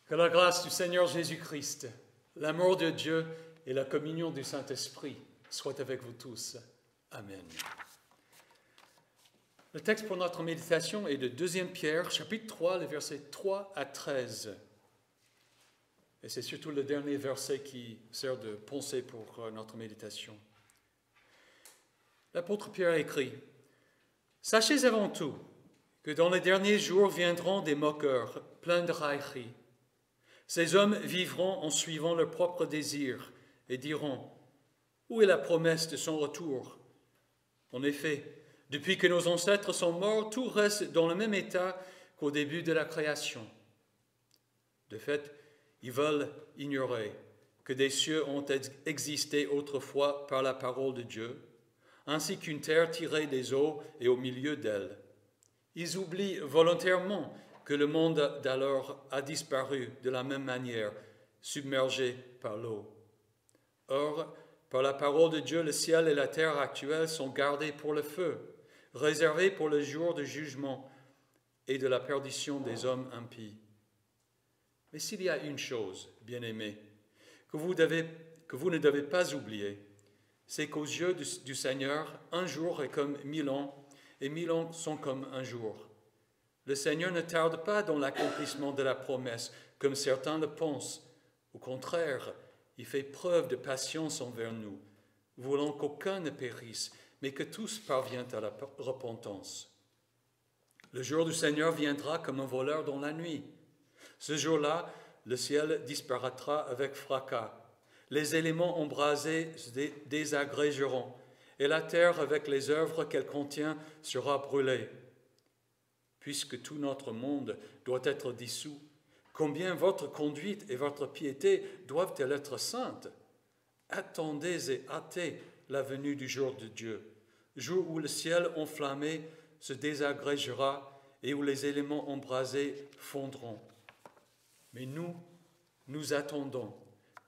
Que la grâce du Seigneur Jésus-Christ, l'amour de Dieu et la communion du Saint-Esprit soient avec vous tous. Amen. Le texte pour notre méditation est de 2 Pierre, chapitre 3, les versets 3 à 13. Et c'est surtout le dernier verset qui sert de pensée pour notre méditation. L'apôtre Pierre écrit « Sachez avant tout que dans les derniers jours viendront des moqueurs, pleins de railleries. Ces hommes vivront en suivant leurs propres désirs et diront « Où est la promesse de son retour ?» En effet, depuis que nos ancêtres sont morts, tout reste dans le même état qu'au début de la création. De fait, ils veulent ignorer que des cieux ont existé autrefois par la parole de Dieu, ainsi qu'une terre tirée des eaux et au milieu d'elle. Ils oublient volontairement que le monde d'alors a disparu de la même manière, submergé par l'eau. Or, par la parole de Dieu, le ciel et la terre actuelle sont gardés pour le feu, réservés pour le jour du jugement et de la perdition des hommes impies. Mais s'il y a une chose, bien-aimés, que vous ne devez pas oublier, c'est qu'aux yeux du Seigneur, un jour est comme 1000 ans, et 1000 ans sont comme un jour. Le Seigneur ne tarde pas dans l'accomplissement de la promesse, comme certains le pensent. Au contraire, il fait preuve de patience envers nous, voulant qu'aucun ne périsse, mais que tous parviennent à la repentance. Le jour du Seigneur viendra comme un voleur dans la nuit. Ce jour-là, le ciel disparaîtra avec fracas. Les éléments embrasés se désagrégeront, et la terre, avec les œuvres qu'elle contient, sera brûlée. Puisque tout notre monde doit être dissous, combien votre conduite et votre piété doivent-elles être saintes? Attendez et hâtez la venue du jour de Dieu, jour où le ciel enflammé se désagrégera et où les éléments embrasés fondront. Mais nous attendons,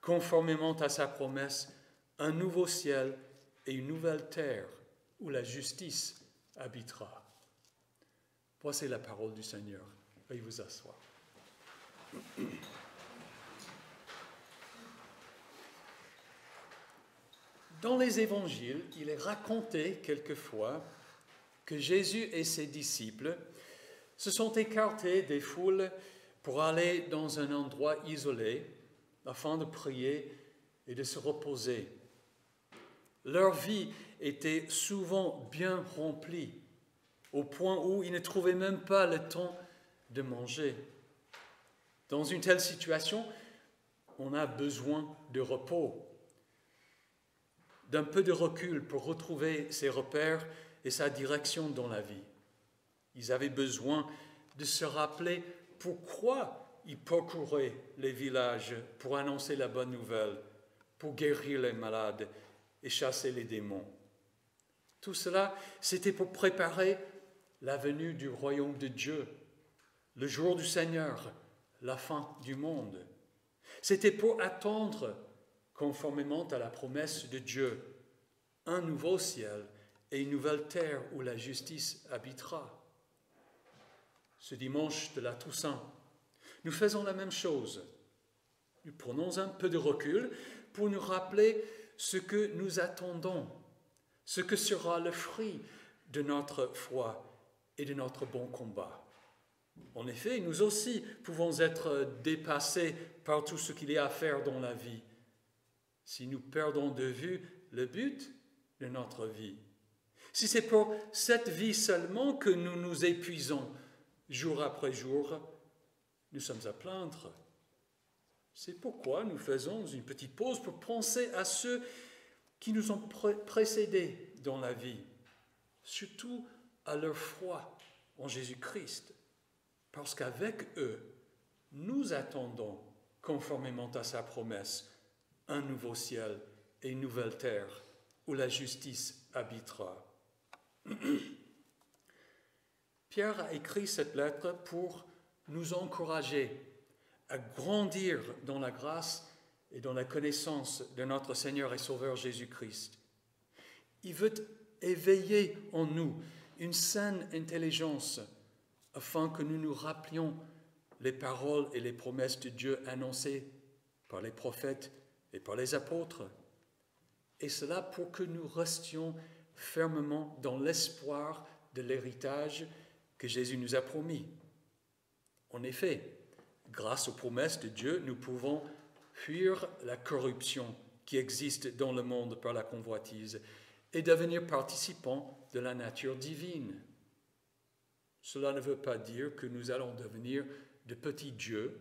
conformément à sa promesse, un nouveau ciel et une nouvelle terre où la justice habitera. Voici la parole du Seigneur. Veuillez vous asseoir. Dans les évangiles, il est raconté quelquefois que Jésus et ses disciples se sont écartés des foules pour aller dans un endroit isolé afin de prier et de se reposer. Leur vie était souvent bien remplie, au point où ils ne trouvaient même pas le temps de manger. Dans une telle situation, on a besoin de repos, d'un peu de recul pour retrouver ses repères et sa direction dans la vie. Ils avaient besoin de se rappeler pourquoi ils parcouraient les villages pour annoncer la bonne nouvelle, pour guérir les malades et chasser les démons. Tout cela, c'était pour préparer la venue du royaume de Dieu, le jour du Seigneur, la fin du monde. C'était pour attendre, conformément à la promesse de Dieu, un nouveau ciel et une nouvelle terre où la justice habitera. Ce dimanche de la Toussaint, nous faisons la même chose. Nous prenons un peu de recul pour nous rappeler ce que nous attendons, ce que sera le fruit de notre foi et de notre bon combat. En effet, nous aussi pouvons être dépassés par tout ce qu'il y a à faire dans la vie, si nous perdons de vue le but de notre vie. Si c'est pour cette vie seulement que nous nous épuisons jour après jour, nous sommes à plaindre. C'est pourquoi nous faisons une petite pause pour penser à ceux qui nous ont précédés dans la vie, surtout à leur foi en Jésus-Christ, parce qu'avec eux, nous attendons, conformément à sa promesse, un nouveau ciel et une nouvelle terre où la justice habitera. Pierre a écrit cette lettre pour nous encourager à grandir dans la grâce et dans la connaissance de notre Seigneur et Sauveur Jésus-Christ. Il veut éveiller en nous une saine intelligence afin que nous nous rappelions les paroles et les promesses de Dieu annoncées par les prophètes et par les apôtres. Et cela pour que nous restions fermement dans l'espoir de l'héritage que Jésus nous a promis. En effet, grâce aux promesses de Dieu, nous pouvons fuir la corruption qui existe dans le monde par la convoitise et devenir participants de la nature divine. Cela ne veut pas dire que nous allons devenir de petits dieux,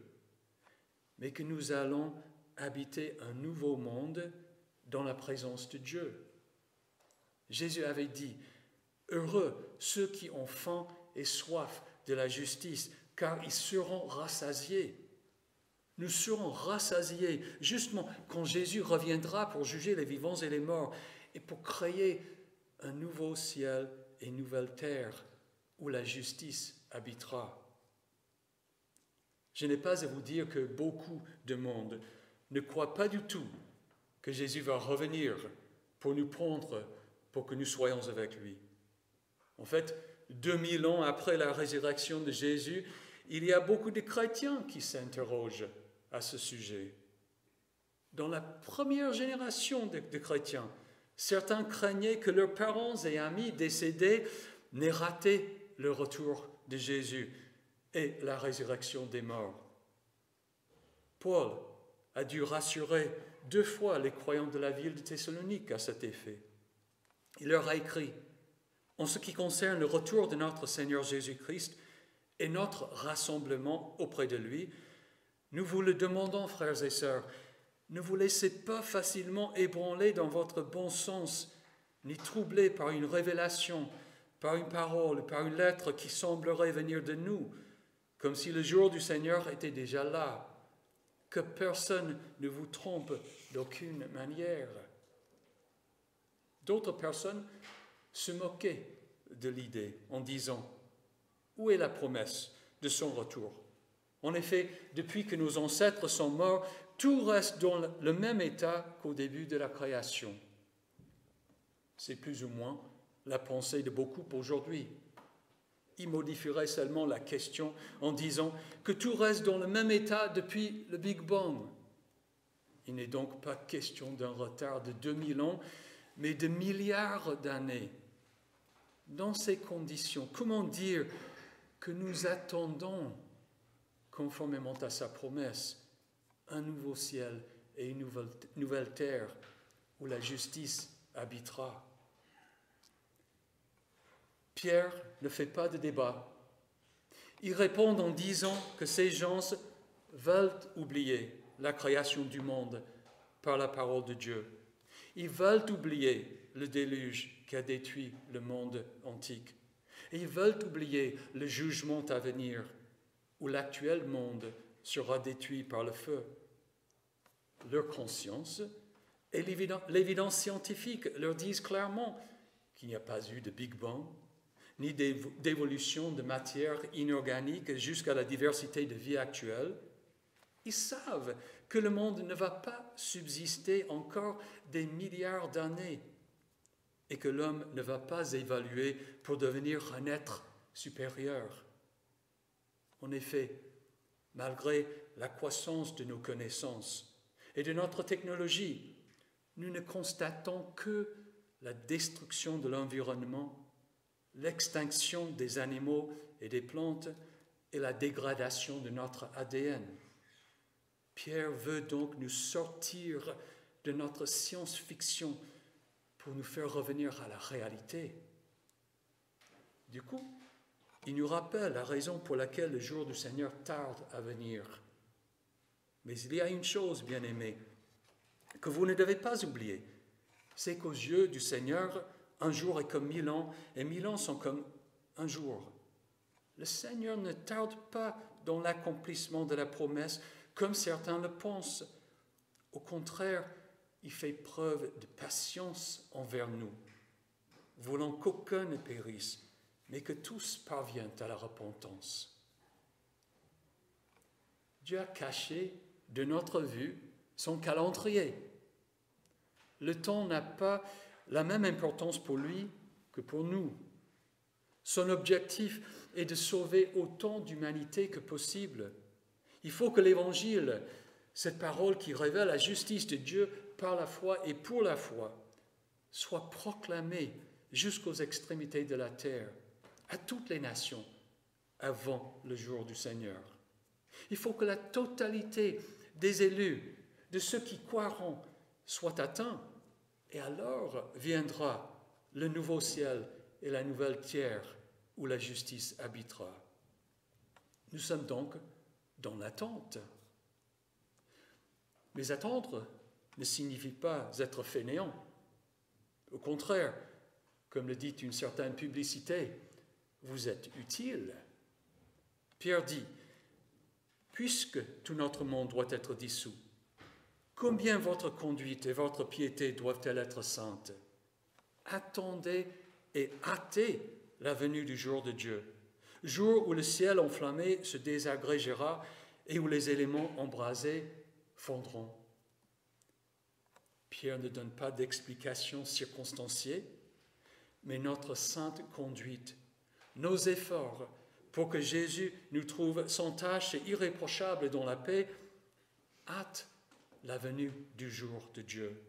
mais que nous allons habiter un nouveau monde dans la présence de Dieu. Jésus avait dit, « Heureux ceux qui ont faim et soif de la justice, car ils seront rassasiés. » Nous serons rassasiés justement quand Jésus reviendra pour juger les vivants et les morts et pour créer un nouveau ciel et une nouvelle terre où la justice habitera. Je n'ai pas à vous dire que beaucoup de monde ne croient pas du tout que Jésus va revenir pour nous prendre, pour que nous soyons avec lui. En fait, 2000 ans après la résurrection de Jésus, il y a beaucoup de chrétiens qui s'interrogent à ce sujet. Dans la première génération de chrétiens, certains craignaient que leurs parents et amis décédés n'aient raté le retour de Jésus et la résurrection des morts. Paul a dû rassurer 2 fois les croyants de la ville de Thessalonique à cet effet. Il leur a écrit, « En ce qui concerne le retour de notre Seigneur Jésus-Christ et notre rassemblement auprès de lui, nous vous le demandons, frères et sœurs, ne vous laissez pas facilement ébranler dans votre bon sens, ni troubler par une révélation, par une parole, par une lettre qui semblerait venir de nous, comme si le jour du Seigneur était déjà là. Que personne ne vous trompe d'aucune manière. » D'autres personnes se moquaient de l'idée en disant « Où est la promesse de son retour ? En effet, depuis que nos ancêtres sont morts, tout reste dans le même état qu'au début de la création. » C'est plus ou moins la pensée de beaucoup aujourd'hui. Ils modifieraient seulement la question en disant que tout reste dans le même état depuis le Big Bang. Il n'est donc pas question d'un retard de 2000 ans, mais de milliards d'années. Dans ces conditions, comment dire que nous attendons, conformément à sa promesse, un nouveau ciel et une nouvelle terre où la justice habitera? Pierre ne fait pas de débat. Il répond en disant que ces gens veulent oublier la création du monde par la parole de Dieu. Ils veulent oublier le déluge qui a détruit le monde antique. Et ils veulent oublier le jugement à venir où l'actuel monde sera détruit par le feu. Leur conscience et l'évidence scientifique leur disent clairement qu'il n'y a pas eu de Big Bang, ni d'évolution de matière inorganique jusqu'à la diversité de vie actuelle. Ils savent que le monde ne va pas subsister encore des milliards d'années et que l'homme ne va pas évoluer pour devenir un être supérieur. En effet, malgré la croissance de nos connaissances et de notre technologie, nous ne constatons que la destruction de l'environnement, l'extinction des animaux et des plantes et la dégradation de notre ADN. Pierre veut donc nous sortir de notre science-fiction pour nous faire revenir à la réalité. Du coup, il nous rappelle la raison pour laquelle le jour du Seigneur tarde à venir. Mais il y a une chose, bien-aimés, que vous ne devez pas oublier, c'est qu'aux yeux du Seigneur, un jour est comme 1000 ans, et 1000 ans sont comme un jour. Le Seigneur ne tarde pas dans l'accomplissement de la promesse, comme certains le pensent. Au contraire, il fait preuve de patience envers nous, voulant qu'aucun ne périsse, mais que tous parviennent à la repentance. Dieu a caché de notre vue son calendrier. Le temps n'a pas la même importance pour lui que pour nous. Son objectif est de sauver autant d'humanité que possible, Il faut que l'Évangile, cette parole qui révèle la justice de Dieu par la foi et pour la foi, soit proclamée jusqu'aux extrémités de la terre, à toutes les nations, avant le jour du Seigneur. Il faut que la totalité des élus, de ceux qui croiront, soit atteinte, et alors viendra le nouveau ciel et la nouvelle terre où la justice habitera. Nous sommes donc dans l'attente. Mais attendre ne signifie pas être fainéant. Au contraire, comme le dit une certaine publicité, vous êtes utile. Pierre dit, puisque tout notre monde doit être dissous, combien votre conduite et votre piété doivent-elles être saintes? Attendez et hâtez la venue du jour de Dieu, jour où le ciel enflammé se désagrégera et où les éléments embrasés fondront. Pierre ne donne pas d'explication circonstanciée, mais notre sainte conduite, nos efforts pour que Jésus nous trouve sans tache et irréprochable dans la paix, hâtent la venue du jour de Dieu.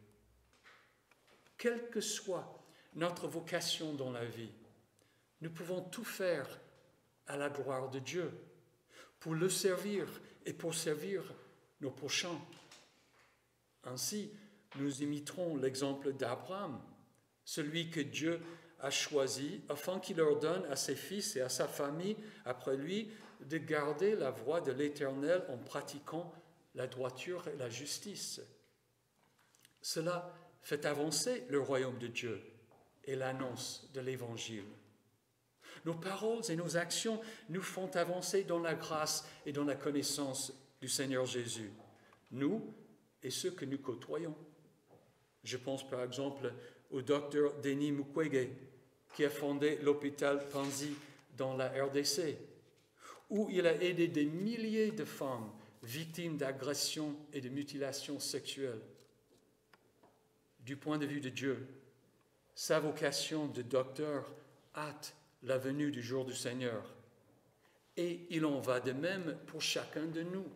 Quelle que soit notre vocation dans la vie, nous pouvons tout faire à la gloire de Dieu, pour le servir et pour servir nos prochains. Ainsi, nous imiterons l'exemple d'Abraham, celui que Dieu a choisi afin qu'il ordonne à ses fils et à sa famille après lui de garder la voie de l'Éternel en pratiquant la droiture et la justice. Cela fait avancer le royaume de Dieu et l'annonce de l'Évangile. Nos paroles et nos actions nous font avancer dans la grâce et dans la connaissance du Seigneur Jésus, nous et ceux que nous côtoyons. Je pense par exemple au docteur Denis Mukwege, qui a fondé l'hôpital Panzi dans la RDC, où il a aidé des milliers de femmes victimes d'agressions et de mutilations sexuelles. Du point de vue de Dieu, sa vocation de docteur hâte la venue du jour du Seigneur. Et il en va de même pour chacun de nous.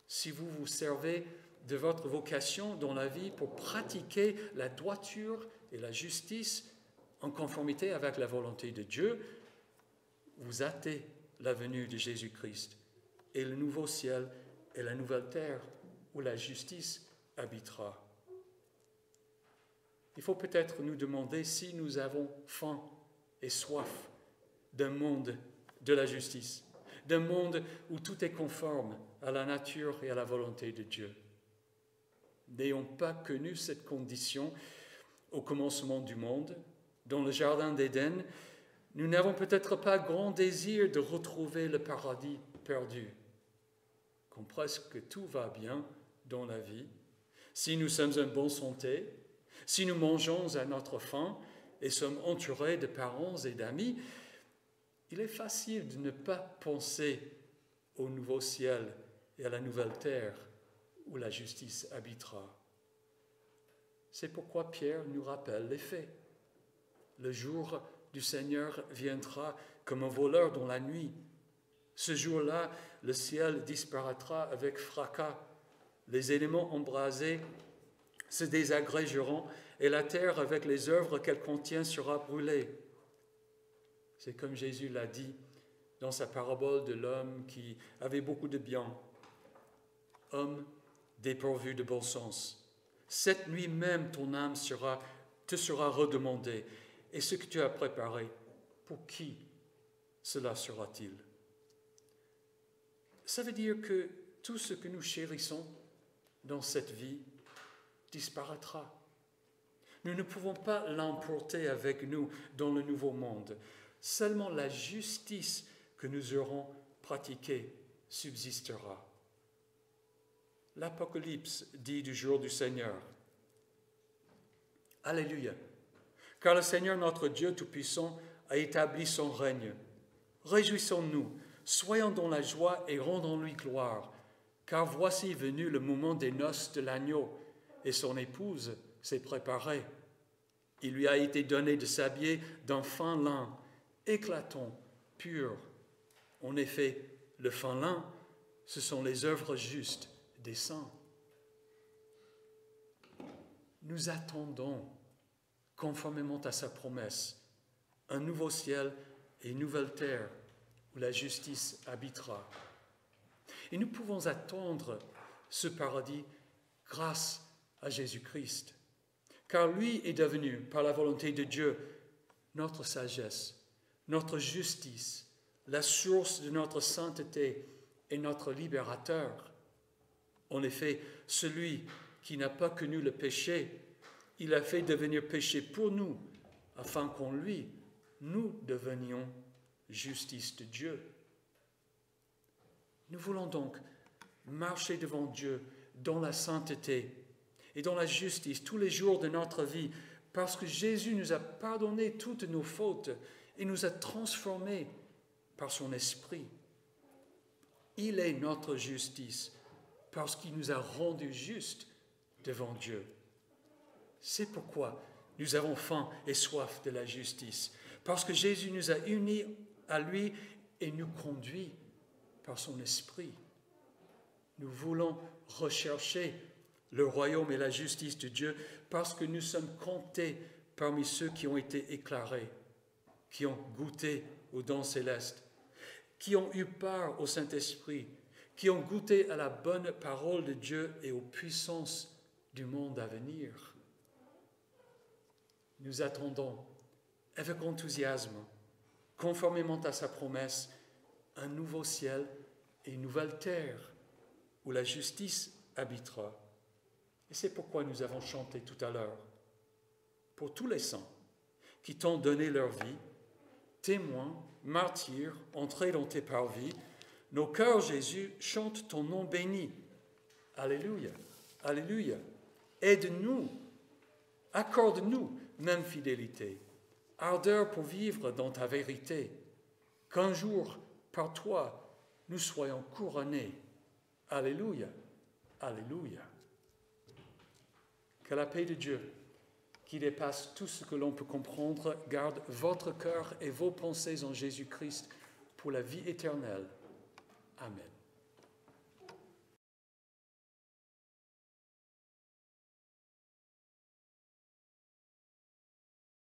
Si vous vous servez de votre vocation dans la vie pour pratiquer la droiture et la justice en conformité avec la volonté de Dieu, vous hâtez la venue de Jésus-Christ et le nouveau ciel et la nouvelle terre où la justice habitera. Il faut peut-être nous demander si nous avons faim et soif d'un monde de la justice, d'un monde où tout est conforme à la nature et à la volonté de Dieu. N'ayons pas connu cette condition au commencement du monde, dans le jardin d'Éden, nous n'avons peut-être pas grand désir de retrouver le paradis perdu. Quand presque tout va bien dans la vie, si nous sommes en bonne santé, si nous mangeons à notre faim et sommes entourés de parents et d'amis, il est facile de ne pas penser au nouveau ciel et à la nouvelle terre où la justice habitera. C'est pourquoi Pierre nous rappelle les faits. Le jour du Seigneur viendra comme un voleur dans la nuit. Ce jour-là, le ciel disparaîtra avec fracas, les éléments embrasés se désagrégeront et la terre avec les œuvres qu'elle contient sera brûlée. C'est comme Jésus l'a dit dans sa parabole de l'homme qui avait beaucoup de biens. Homme dépourvu de bon sens, cette nuit même ton âme te sera redemandée. Et ce que tu as préparé, pour qui cela sera-t-il? Ça veut dire que tout ce que nous chérissons dans cette vie disparaîtra. Nous ne pouvons pas l'emporter avec nous dans le nouveau monde. Seulement la justice que nous aurons pratiquée subsistera. L'Apocalypse dit du jour du Seigneur. Alléluia. Car le Seigneur notre Dieu Tout-Puissant a établi son règne. Réjouissons-nous, soyons dans la joie et rendons-lui gloire, car voici venu le moment des noces de l'agneau, et son épouse s'est préparée. Il lui a été donné de s'habiller d'un fin lin, éclatant, pur. En effet, le fin lin Ce sont les œuvres justes des saints. Nous attendons, conformément à sa promesse, un nouveau ciel et une nouvelle terre où la justice habitera. Et nous pouvons attendre ce paradis grâce à Jésus-Christ, car lui est devenu, par la volonté de Dieu, notre sagesse, notre justice, la source de notre sainteté et notre libérateur. En effet, celui qui n'a pas connu le péché, il a fait devenir péché pour nous, afin qu'en lui, nous devenions justice de Dieu. Nous voulons donc marcher devant Dieu dans la sainteté et dans la justice tous les jours de notre vie, parce que Jésus nous a pardonné toutes nos fautes et nous a transformés par son esprit. Il est notre justice parce qu'il nous a rendus justes devant Dieu. C'est pourquoi nous avons faim et soif de la justice, parce que Jésus nous a unis à lui et nous conduit par son esprit. Nous voulons rechercher le royaume et la justice de Dieu parce que nous sommes comptés parmi ceux qui ont été éclairés, qui ont goûté aux dons célestes, qui ont eu part au Saint-Esprit, qui ont goûté à la bonne parole de Dieu et aux puissances du monde à venir. Nous attendons avec enthousiasme, conformément à sa promesse, un nouveau ciel et une nouvelle terre où la justice habitera. Et c'est pourquoi nous avons chanté tout à l'heure. Pour tous les saints qui t'ont donné leur vie, témoins, martyrs, entrés dans tes parvis, nos cœurs, Jésus, chantent ton nom béni. Alléluia, alléluia. Aide-nous, accorde-nous même fidélité, ardeur pour vivre dans ta vérité, qu'un jour, par toi, nous soyons couronnés. Alléluia, alléluia. Que la paix de Dieu, qui dépasse tout ce que l'on peut comprendre, garde votre cœur et vos pensées en Jésus-Christ pour la vie éternelle. Amen.